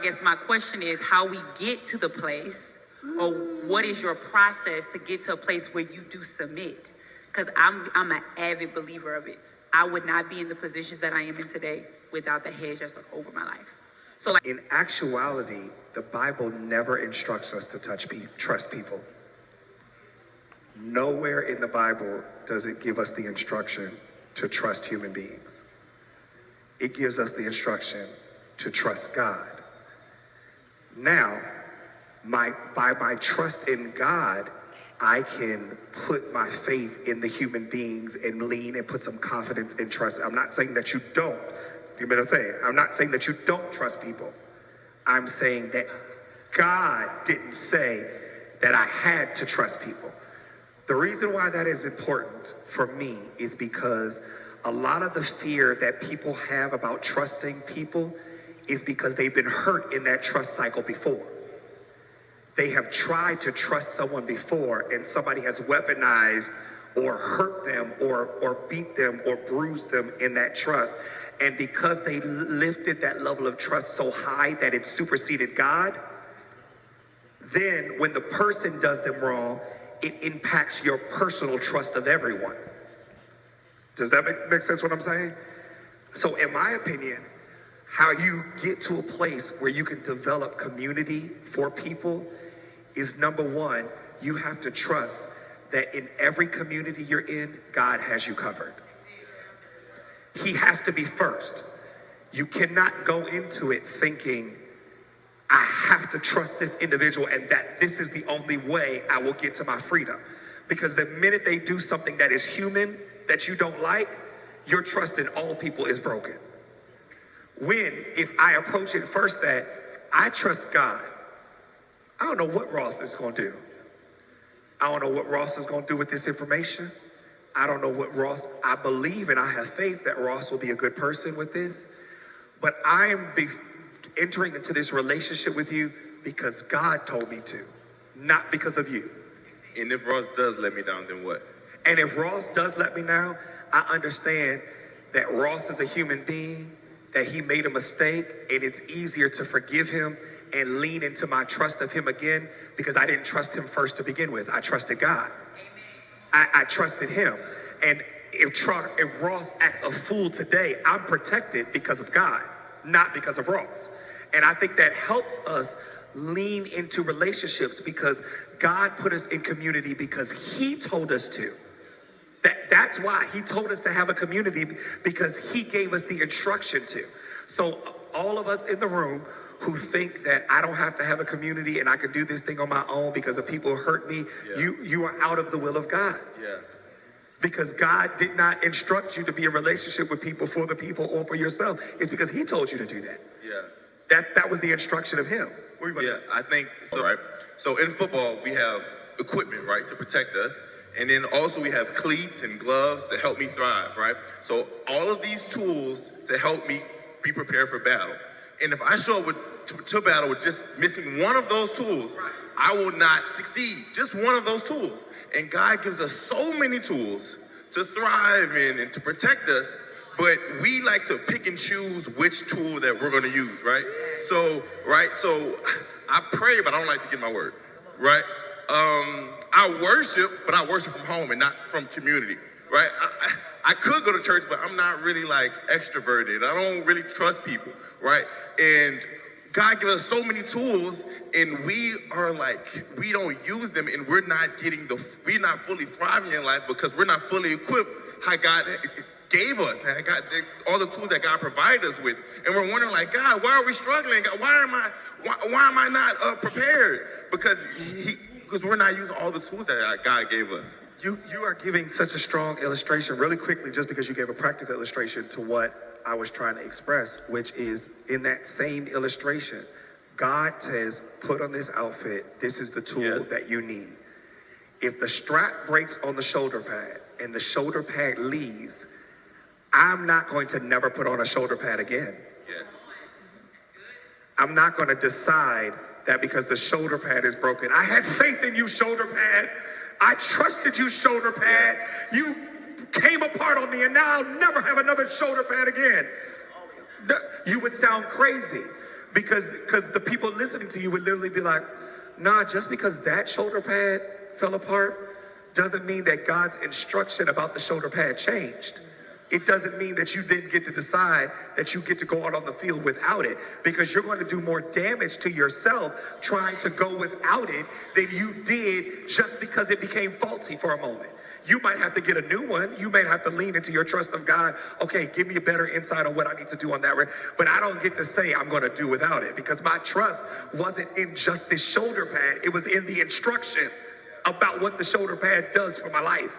I guess my question is how we get to the place, or what is your process to get to a place where you do submit? Because I'm an avid believer of it. I would not be in the positions that I am in today without the hedge that's over my life. So like, in actuality, the Bible never instructs us to trust people. Nowhere in the Bible does it give us the instruction to trust human beings. It gives us the instruction to trust God. Now, by my trust in God, I can put my faith in the human beings and lean and put some confidence and trust. I'm not saying that you don't. You know what I'm saying? I'm not saying that you don't trust people. I'm saying that God didn't say that I had to trust people. The reason why that is important for me is because a lot of the fear that people have about trusting people is because they've been hurt in that trust cycle before. They have tried to trust someone before and somebody has weaponized or hurt them or beat them or bruised them in that trust. And because they lifted that level of trust so high that it superseded God, then when the person does them wrong, it impacts your personal trust of everyone. Does that make sense what I'm saying? So in my opinion, how you get to a place where you can develop community for people is, number one, you have to trust that in every community you're in, God has you covered. He has to be first. You cannot go into it thinking, I have to trust this individual and that this is the only way I will get to my freedom. Because the minute they do something that is human, that you don't like, your trust in all people is broken. If I approach it first that I trust God, I don't know what Ross is going to do. I don't know what Ross is going to do with this information. I don't know what I believe and I have faith that Ross will be a good person with this. But I am entering into this relationship with you because God told me to, not because of you. And if Ross does let me down, then what? And if Ross does let me down, I understand that Ross is a human being, that he made a mistake, and it's easier to forgive him and lean into my trust of him again because I didn't trust him first to begin with. I trusted God. I trusted him. And if Ross acts a fool today, I'm protected because of God, not because of Ross. And I think that helps us lean into relationships because God put us in community because he told us to. That's why he told us to have a community, because he gave us the instruction to. So all of us in the room who think that I don't have to have a community and I can do this thing on my own because of people who hurt me, you are out of the will of God. Yeah. Because God did not instruct you to be in a relationship with people for the people or for yourself. It's because he told you to do that. Yeah. That was the instruction of him. I think so. Right. So in football, we have equipment, right, to protect us. And then also we have cleats and gloves to help me thrive, right? So all of these tools to help me be prepared for battle. And if I show up to battle with just missing one of those tools, I will not succeed. Just one of those tools. And God gives us so many tools to thrive in and to protect us, but we like to pick and choose which tool that we're going to use, right? So I pray, but I don't like to get my word, right? I worship, but I worship from home and not from community, right? I could go to church, but I'm not really like extroverted. I don't really trust people, right? And God gives us so many tools, and we don't use them, and we're not fully thriving in life because we're not fully equipped how God gave us and all the tools that God provided us with. And we're wondering, like, God, why are we struggling? God, why am I not prepared? Because we're not using all the tools that God gave us. You are giving such a strong illustration really quickly just because you gave a practical illustration to what I was trying to express, which is in that same illustration, God says, put on this outfit, this is the tool that you need. If the strap breaks on the shoulder pad and the shoulder pad leaves, I'm not going to never put on a shoulder pad again. Yes. I'm not going to decide that because the shoulder pad is broken. I had faith in you, shoulder pad. I trusted you, shoulder pad. You came apart on me, and now I'll never have another shoulder pad again. You would sound crazy. Because the people listening to you would literally be like, nah, just because that shoulder pad fell apart doesn't mean that God's instruction about the shoulder pad changed. It doesn't mean that you then get to decide that you get to go out on the field without it, because you're going to do more damage to yourself trying to go without it than you did just because it became faulty for a moment. You might have to get a new one. You may have to lean into your trust of God. Okay, give me a better insight on what I need to do on that. But I don't get to say I'm going to do without it, because my trust wasn't in just this shoulder pad. It was in the instruction about what the shoulder pad does for my life.